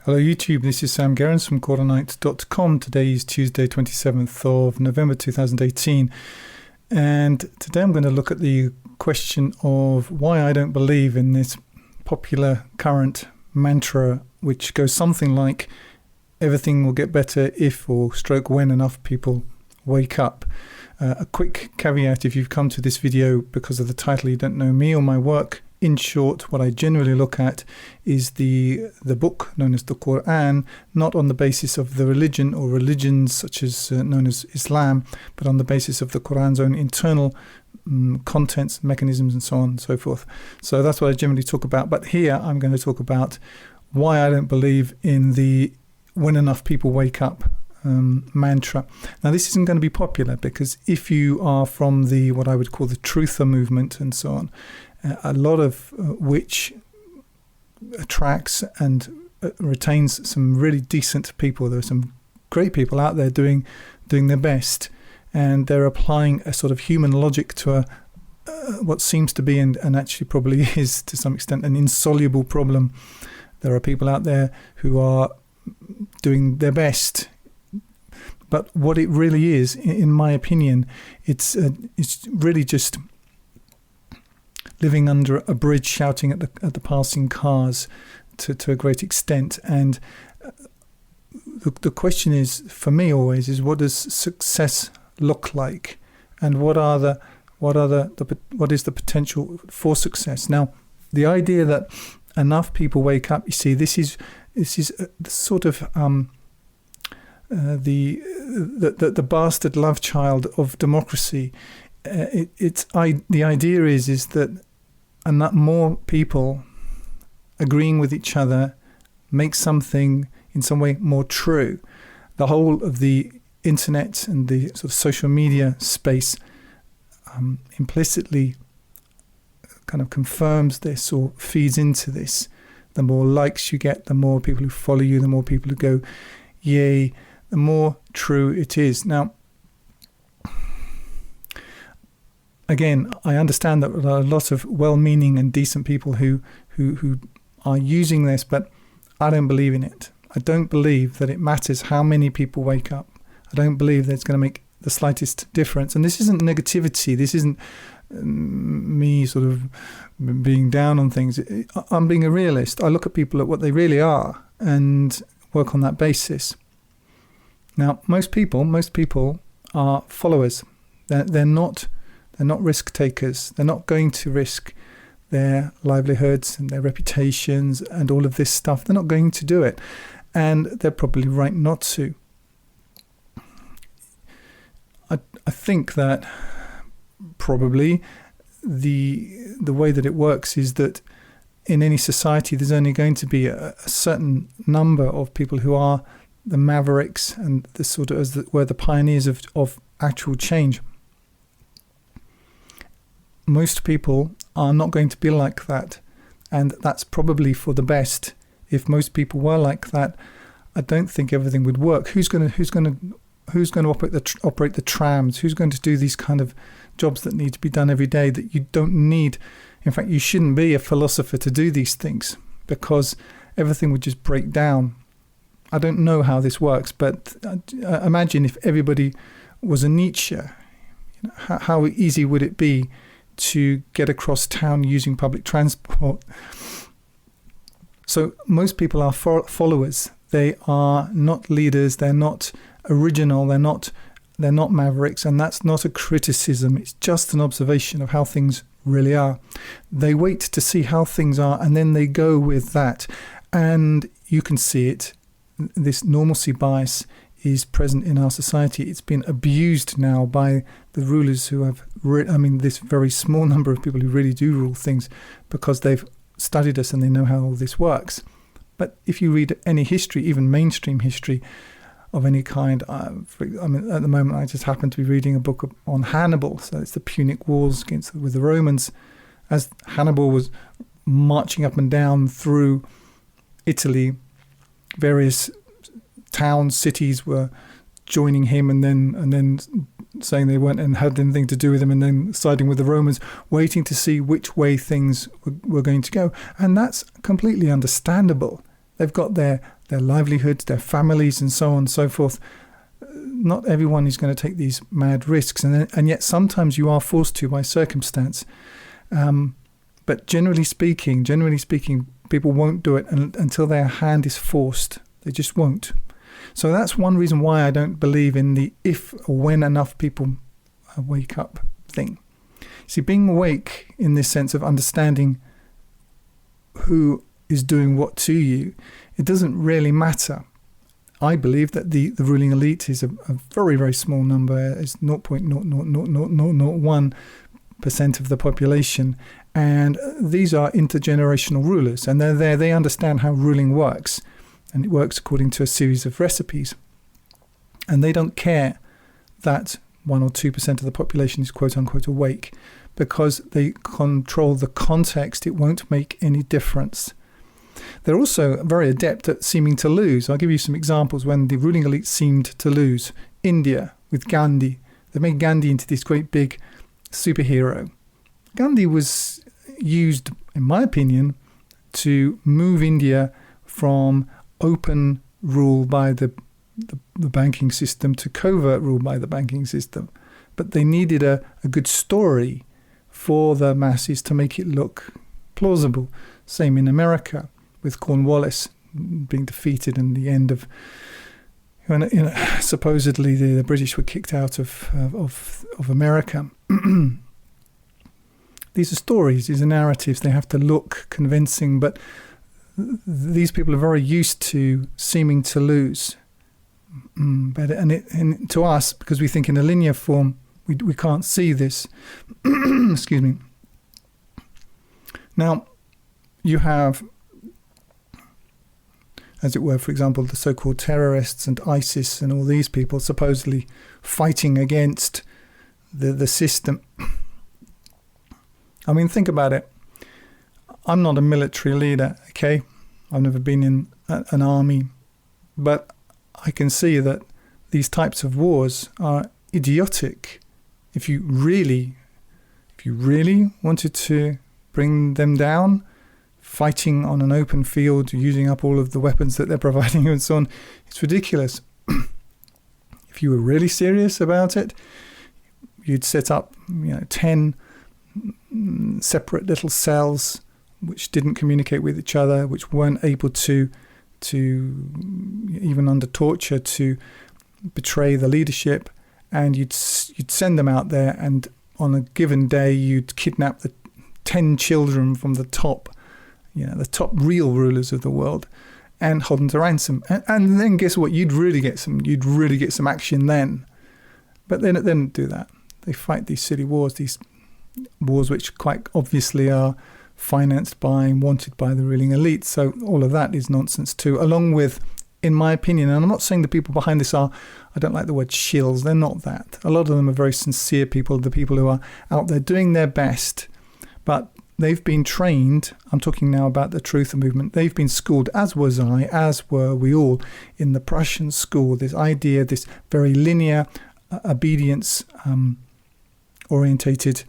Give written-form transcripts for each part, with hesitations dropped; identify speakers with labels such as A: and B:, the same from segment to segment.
A: Hello YouTube, this is Sam Gerrans from quarternight.com. Today is Tuesday 27th of November 2018, and today I'm going to look at the question of why I don't believe in this popular current mantra which goes something like everything will get better if or stroke when enough people wake up. A quick caveat: if you've come to this video because of the title, you don't know me or my work. In short, what I generally look at is the book known as the Quran, not on the basis of the religion or religions such as known as Islam, but on the basis of the Quran's own internal contents, mechanisms, and so on and so forth. So that's what I generally talk about. But here I'm going to talk about why I don't believe in the when enough people wake up mantra. Now, this isn't going to be popular because if you are from the what I would call the truther movement and so on, a lot of which attracts and retains some really decent people. There are some great people out there doing their best, and they're applying a sort of human logic to what seems to be and actually probably is to some extent an insoluble problem. There are people out there who are doing their best, but what it really is, in my opinion, it's really just living under a bridge, shouting at the passing cars to a great extent. And the question is, for me always, is what does success look like, and what is the potential for success? Now, the idea that enough people wake up, you see, this is sort of the bastard love child of democracy. The idea is that more people agreeing with each other makes something in some way more true. The whole of the internet and the sort of social media space implicitly kind of confirms this or feeds into this. The more likes you get, the more people who follow you, the more people who go yay, the more true it is. Now, again, I understand that there are a lot of well-meaning and decent people who are using this, but I don't believe in it. I don't believe that it matters how many people wake up. I don't believe that it's going to make the slightest difference. And this isn't negativity. This isn't me sort of being down on things. I'm being a realist. I look at people at what they really are and work on that basis. Now, most people are followers. They're not risk takers. They're not going to risk their livelihoods and their reputations and all of this stuff. They're not going to do it, and they're probably right not to. I think that probably the way that it works is that in any society there's only going to be a certain number of people who are the mavericks and the sort of were the pioneers of actual change. Most people are not going to be like that, and that's probably for the best. If most people were like that, I don't think everything would work. Who's going to operate the trams? Who's going to do these kind of jobs that need to be done every day that you don't need? In fact, you shouldn't be a philosopher to do these things because everything would just break down. I don't know how this works, but imagine if everybody was a Nietzsche. How easy would it be to get across town using public transport? So most people are followers. They are not leaders. They're not original. They're not mavericks, and that's not a criticism. It's just an observation of how things really are. They wait to see how things are, and then they go with that. And you can see it. This normalcy bias is present in our society. It's been abused now by the rulers who have, this very small number of people who really do rule things because they've studied us and they know how all this works. But if you read any history, even mainstream history of any kind, at the moment I just happen to be reading a book on Hannibal. So it's the Punic Wars with the Romans. As Hannibal was marching up and down through Italy, various towns, cities were joining him and then saying they weren't and had anything to do with him, and then siding with the Romans, waiting to see which way things were going to go. And that's completely understandable. They've got their their livelihoods, their families, and so on and so forth. Not everyone is going to take these mad risks, and yet sometimes you are forced to by circumstance. But generally speaking, people won't do it until their hand is forced. They just won't. So that's one reason why I don't believe in the if or when enough people wake up thing. See, being awake in this sense of understanding who is doing what to you, it doesn't really matter. I believe that the ruling elite is a very, very small number. It's 0.00001% of the population. And these are intergenerational rulers. And they're there. They understand how ruling works. And it works according to a series of recipes. And they don't care that 1 or 2% of the population is quote unquote awake, because they control the context. It won't make any difference. They're also very adept at seeming to lose. I'll give you some examples when the ruling elite seemed to lose. India with Gandhi. They made Gandhi into this great big superhero. Gandhi was used, in my opinion, to move India from open rule by the banking system to covert rule by the banking system. But they needed a good story for the masses to make it look plausible. Same in America, with Cornwallis being defeated and the end of, supposedly the British were kicked out of America. These are stories, these are narratives. They have to look convincing, but these people are very used to seeming to lose. And to us, because we think in a linear form, we can't see this. Excuse me. Now, you have, as it were, for example, the so-called terrorists and ISIS and all these people supposedly fighting against the system. I mean, think about it. I'm not a military leader, okay? I've never been in an army. But I can see that these types of wars are idiotic. If you really wanted to bring them down, fighting on an open field, using up all of the weapons that they're providing and so on, it's ridiculous. If you were really serious about it, you'd set up 10 separate little cells which didn't communicate with each other, which weren't able to even under torture to betray the leadership, and you'd send them out there, and on a given day you'd kidnap the 10 children from the top real rulers of the world and hold them to ransom, and then guess what? You'd really get some action then. But they don't do that. They fight these silly wars, these wars which quite obviously are financed by and wanted by the ruling elite. So all of that is nonsense too, along with, in my opinion, and I'm not saying the people behind this are, I don't like the word shills, they're not that. A lot of them are very sincere people, the people who are out there doing their best, but they've been trained. I'm talking now about the Truth movement. They've been schooled, as was I, as were we all, in the Prussian school, this idea, this very linear obedience orientated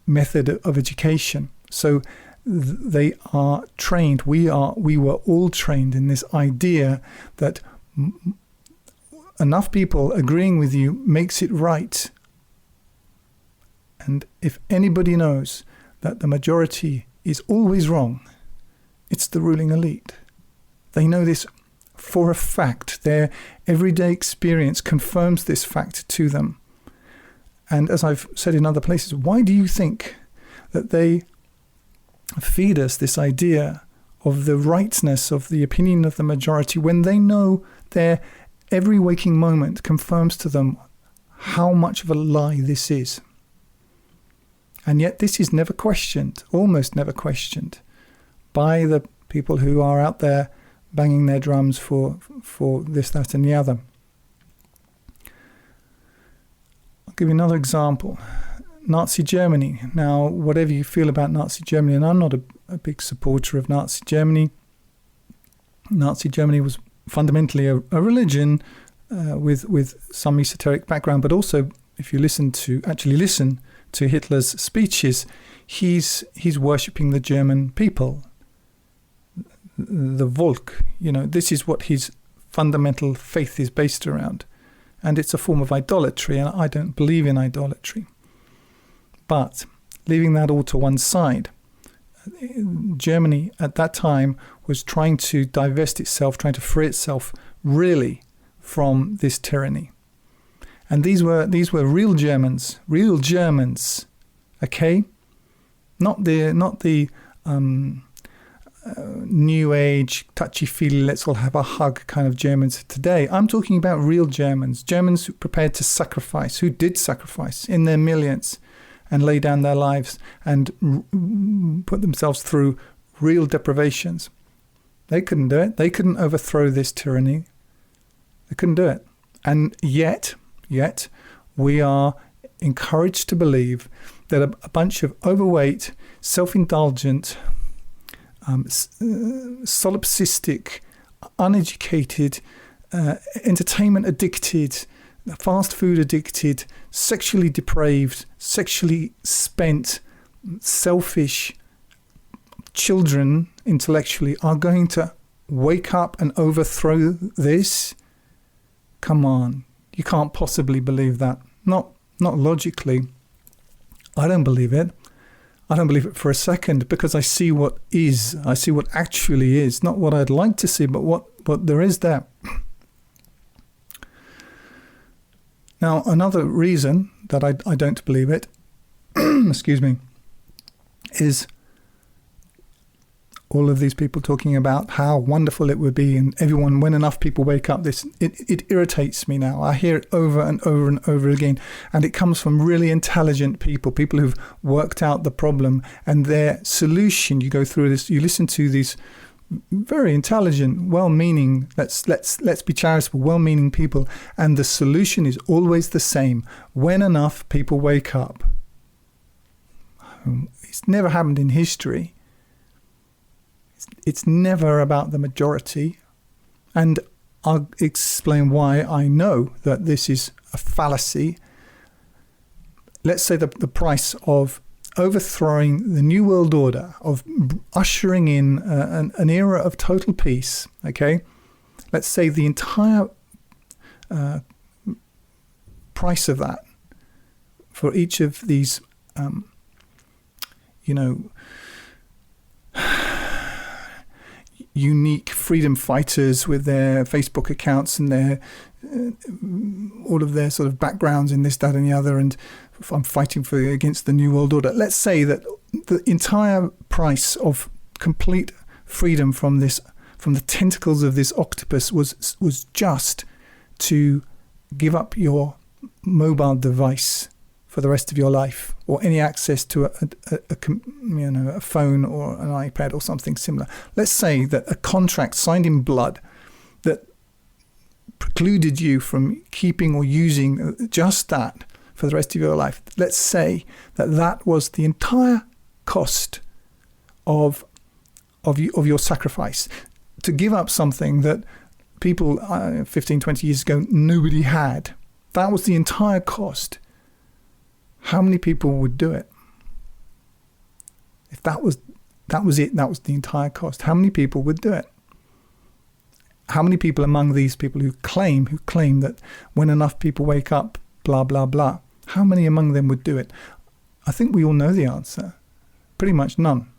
A: method of education. So they are trained. We were all trained in this idea that enough people agreeing with you makes it right. And if anybody knows that the majority is always wrong, it's the ruling elite. They know this for a fact. Their everyday experience confirms this fact to them. And as I've said in other places, why do you think that they feed us this idea of the rightness of the opinion of the majority when they know their every waking moment confirms to them how much of a lie this is? And yet this is never questioned, almost never questioned, by the people who are out there banging their drums for this, that, and the other. I'll give you another example. Nazi Germany. Now, whatever you feel about Nazi Germany, and I'm not a big supporter of Nazi Germany. Nazi Germany was fundamentally a religion with some esoteric background, but also, if you listen to Hitler's speeches, he's worshipping the German people. the Volk. This is what his fundamental faith is based around. And it's a form of idolatry, and I don't believe in idolatry. But leaving that all to one side, Germany at that time was trying to divest itself, trying to free itself really from this tyranny. And these were real Germans, okay? Not the new age, touchy-feely, let's all have a hug kind of Germans today. I'm talking about real Germans who prepared to sacrifice, who did sacrifice in their millions and lay down their lives and put themselves through real deprivations. They couldn't do it. They couldn't overthrow this tyranny. They couldn't do it. And yet we are encouraged to believe that a bunch of overweight, self-indulgent, solipsistic, uneducated, entertainment addicted, fast food addicted, sexually depraved, sexually spent, selfish children intellectually are going to wake up and overthrow this? Come on, you can't possibly believe that. Not logically. I don't believe it. I don't believe it for a second, because I see what is. I see what actually is. Not what I'd like to see, but what there is there. Now, another reason that I don't believe it, excuse me, is all of these people talking about how wonderful it would be, and everyone, when enough people wake up, it irritates me now. I hear it over and over and over again, and it comes from really intelligent people who've worked out the problem and their solution. You go through this, you listen to these very intelligent, well-meaning, let's be charitable, well-meaning people, and the solution is always the same: when enough people wake up. It's never happened in history. It's never about the majority. And I'll explain why I know that this is a fallacy. Let's say the price of overthrowing the New World Order, of ushering in an era of total peace, okay? Let's say the entire price of that for each of these, unique freedom fighters with their Facebook accounts and their all of their sort of backgrounds in this, that, and the other, and I'm fighting against the New World Order. Let's say that the entire price of complete freedom from the tentacles of this octopus was just to give up your mobile device for the rest of your life, or any access to a phone or an iPad or something similar. Let's say that a contract signed in blood that precluded you from keeping or using just that for the rest of your life. Let's say that was the entire cost of your sacrifice, to give up something that people 15, 20 years ago nobody had. That was the entire cost. How many people would do it? If that was it, that was the entire cost. How many people would do it? How many people among these people who claim that when enough people wake up, blah, blah, blah, how many among them would do it? I think we all know the answer. Pretty much none.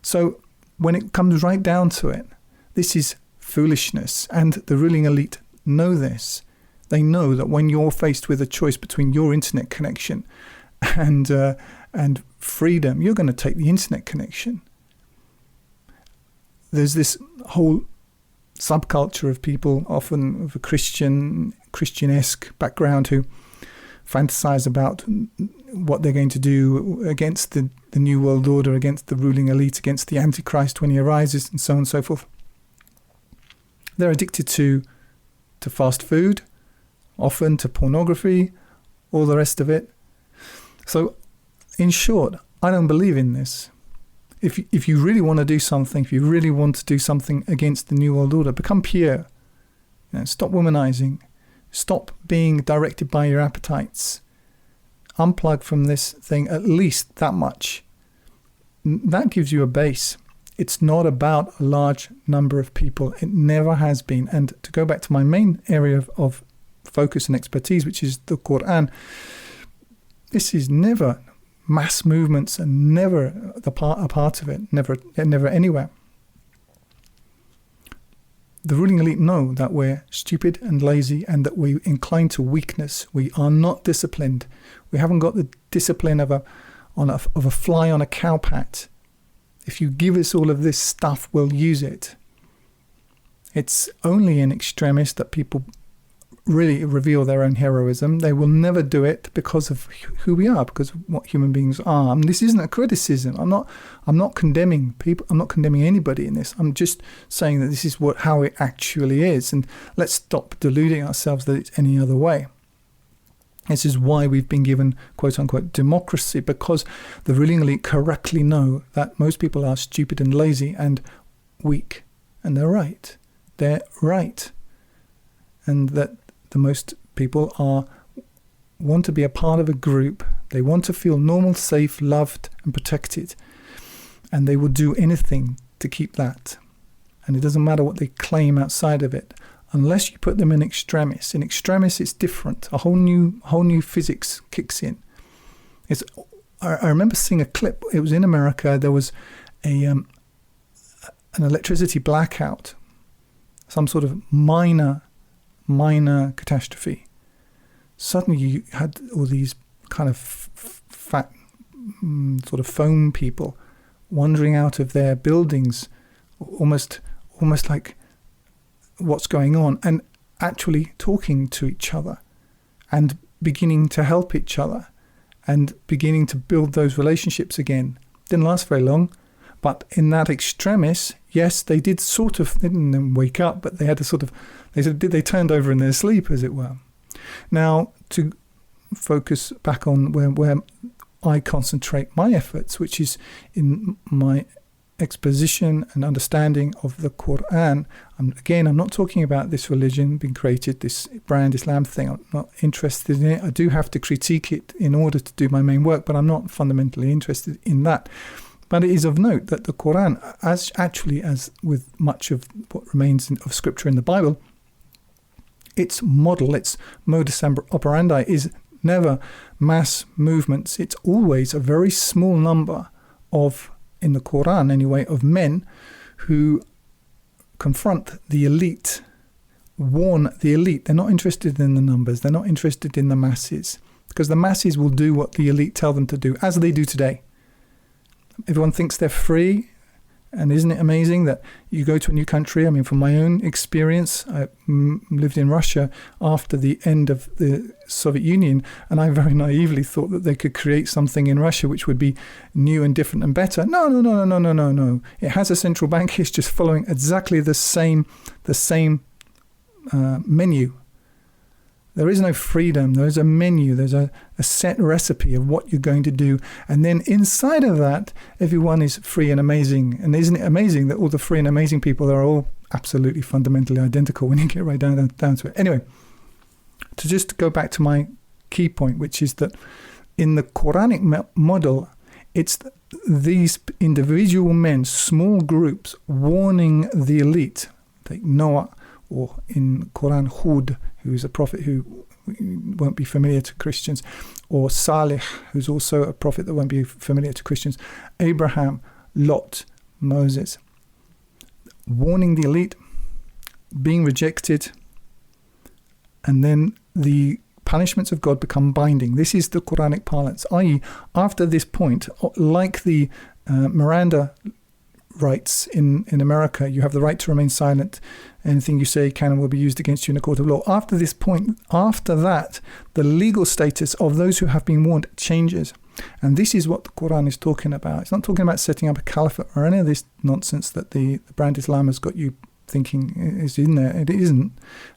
A: So when it comes right down to it, this is foolishness, and the ruling elite know this. They know that when you're faced with a choice between your internet connection and freedom, you're going to take the internet connection. There's this whole subculture of people, often of a Christian-esque background, who fantasize about what they're going to do against the New World Order, against the ruling elite, against the Antichrist when he arises, and so on and so forth. They're addicted to fast food, often to pornography, all the rest of it. So, in short, I don't believe in this. If you really want to do something, if you really want to do something against the New World Order, become pure. Stop womanizing. Stop being directed by your appetites. Unplug from this thing at least that much. That gives you a base. It's not about a large number of people. It never has been. And to go back to my main area of focus and expertise, which is the Quran, this is never mass movements and never a part of it, never anywhere. The ruling elite know that we're stupid and lazy and that we incline to weakness. We are not disciplined. We haven't got the discipline of a fly on a cowpat. If you give us all of this stuff, we'll use it. It's only in extremis that people really reveal their own heroism. They will never do it because of who we are, because of what human beings are. And this isn't a criticism. I'm not condemning people. I'm not condemning anybody in this. I'm just saying that this is how it actually is. And let's stop deluding ourselves that it's any other way. This is why we've been given quote unquote democracy, because the ruling elite correctly know that most people are stupid and lazy and weak. And they're right. They're right. And that the most people want to be a part of a group. They want to feel normal, safe, loved, and protected. And they will do anything to keep that. And it doesn't matter what they claim outside of it, unless you put them in extremis. In extremis, it's different. A whole new physics kicks in. I remember seeing a clip. It was in America. There was an electricity blackout, some sort of minor catastrophe. Suddenly you had all these kind of fat sort of foam people wandering out of their buildings, almost like what's going on, and actually talking to each other and beginning to help each other and beginning to build those relationships again. Didn't last very long, but in that extremis, yes, they did they didn't wake up, but they had to they turned over in their sleep, as it were. Now, to focus back on where I concentrate my efforts, which is in my exposition and understanding of the Quran. I'm not talking about this religion being created, this brand Islam thing. I'm not interested in it. I do have to critique it in order to do my main work, but I'm not fundamentally interested in that. But it is of note that the Quran, as with much of what remains of scripture in the Bible, its model, its modus operandi is never mass movements. It's always a very small number of, in the Quran anyway, of men who confront the elite, warn the elite. They're not interested in the numbers. They're not interested in the masses, because the masses will do what the elite tell them to do, as they do today. Everyone thinks they're free, and isn't it amazing that you go to a new country? I mean, from my own experience, I lived in Russia after the end of the Soviet Union, and I very naively thought that they could create something in Russia which would be new and different and better. No. It has a central bank. It's just following exactly the same menu. There is no freedom. There is a menu. There's a set recipe of what you're going to do. And then inside of that, everyone is free and amazing. And isn't it amazing that all the free and amazing people are all absolutely fundamentally identical when you get right down to it? Anyway, to just go back to my key point, which is that in the Quranic model, it's these individual men, small groups, warning the elite. Take Noah, or in Quran, Hud, who's a prophet who won't be familiar to Christians, or Salih, who's also a prophet that won't be familiar to Christians, Abraham, Lot, Moses. Warning the elite, being rejected, and then the punishments of God become binding. This is the Quranic parlance, i.e., after this point, like the Miranda rights in America, you have the right to remain silent. Anything you say can and will be used against you in a court of law. After this point, after that, the legal status of those who have been warned changes. And this is what the Quran is talking about. It's not talking about setting up a caliphate or any of this nonsense that the brand Islam has got you thinking is in there. It isn't.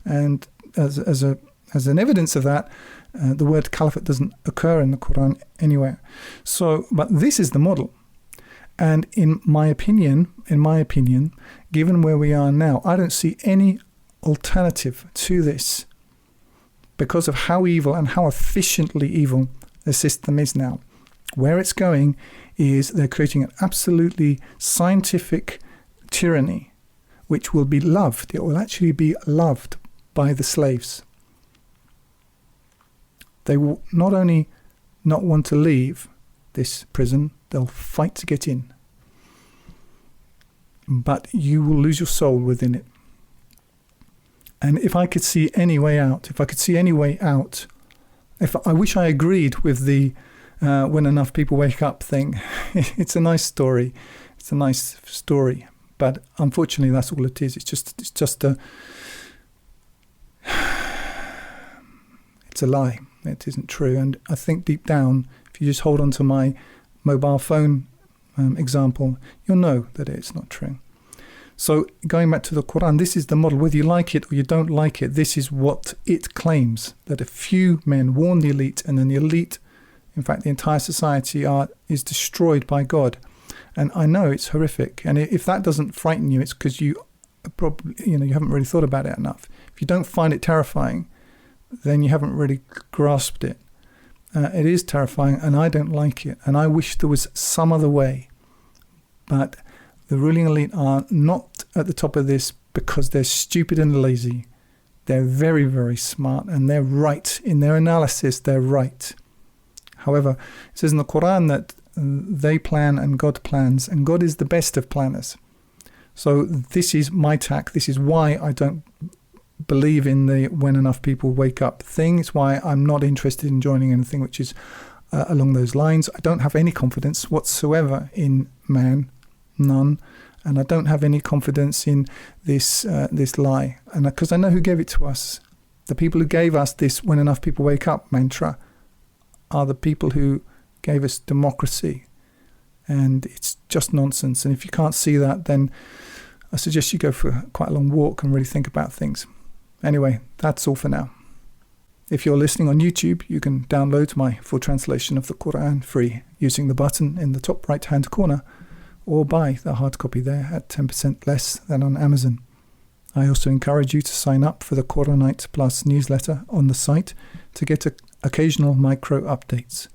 A: And as an evidence of that, the word caliphate doesn't occur in the Quran anywhere. So, but this is the model. And in my opinion, given where we are now, I don't see any alternative to this because of how evil and how efficiently evil the system is now. Where it's going is they're creating an absolutely scientific tyranny which will be loved. It will actually be loved by the slaves. They will not only not want to leave this prison, they'll fight to get in. But you will lose your soul within it. And if I could see any way out, I wish I agreed with the when enough people wake up thing. It's a nice story. It's a nice story. But unfortunately, that's all it is. It's just a lie. It isn't true. And I think deep down, if you just hold on to my mobile phone example, you'll know that it's not true. So going back to the Quran, this is the model. Whether you like it or you don't like it, this is what it claims, that a few men warn the elite, and then the elite, in fact, the entire society is destroyed by God. And I know it's horrific. And if that doesn't frighten you, it's because you probably, you haven't really thought about it enough. If you don't find it terrifying, then you haven't really grasped it. It is terrifying, and I don't like it. And I wish there was some other way. But the ruling elite are not at the top of this because they're stupid and lazy. They're very, very smart, and they're right. In their analysis, they're right. However, it says in the Quran that they plan and God plans, and God is the best of planners. So this is my tack. This is why I don't believe in the when enough people wake up thing. It's why I'm not interested in joining anything which is along those lines. I don't have any confidence whatsoever in man, none, and I don't have any confidence in this lie. And because I know who gave it to us, the people who gave us this "when enough people wake up" mantra are the people who gave us democracy, and it's just nonsense. And if you can't see that, then I suggest you go for quite a long walk and really think about things. Anyway, that's all for now. If you're listening on YouTube, you can download my full translation of the Quran free using the button in the top right hand corner, or buy the hard copy there at 10% less than on Amazon. I also encourage you to sign up for the Quranite Plus newsletter on the site to get occasional micro updates.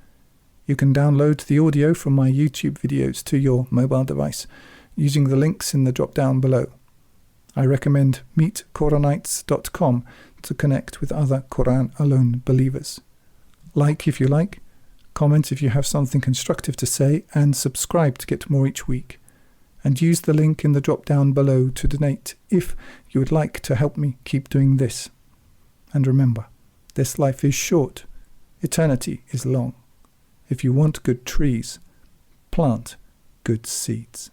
A: You can download the audio from my YouTube videos to your mobile device using the links in the drop down below. I recommend meetquranites.com to connect with other Quran-alone believers. Like if you like, comment if you have something constructive to say, and subscribe to get more each week. And use the link in the drop down below to donate if you would like to help me keep doing this. And remember, this life is short, eternity is long. If you want good trees, plant good seeds.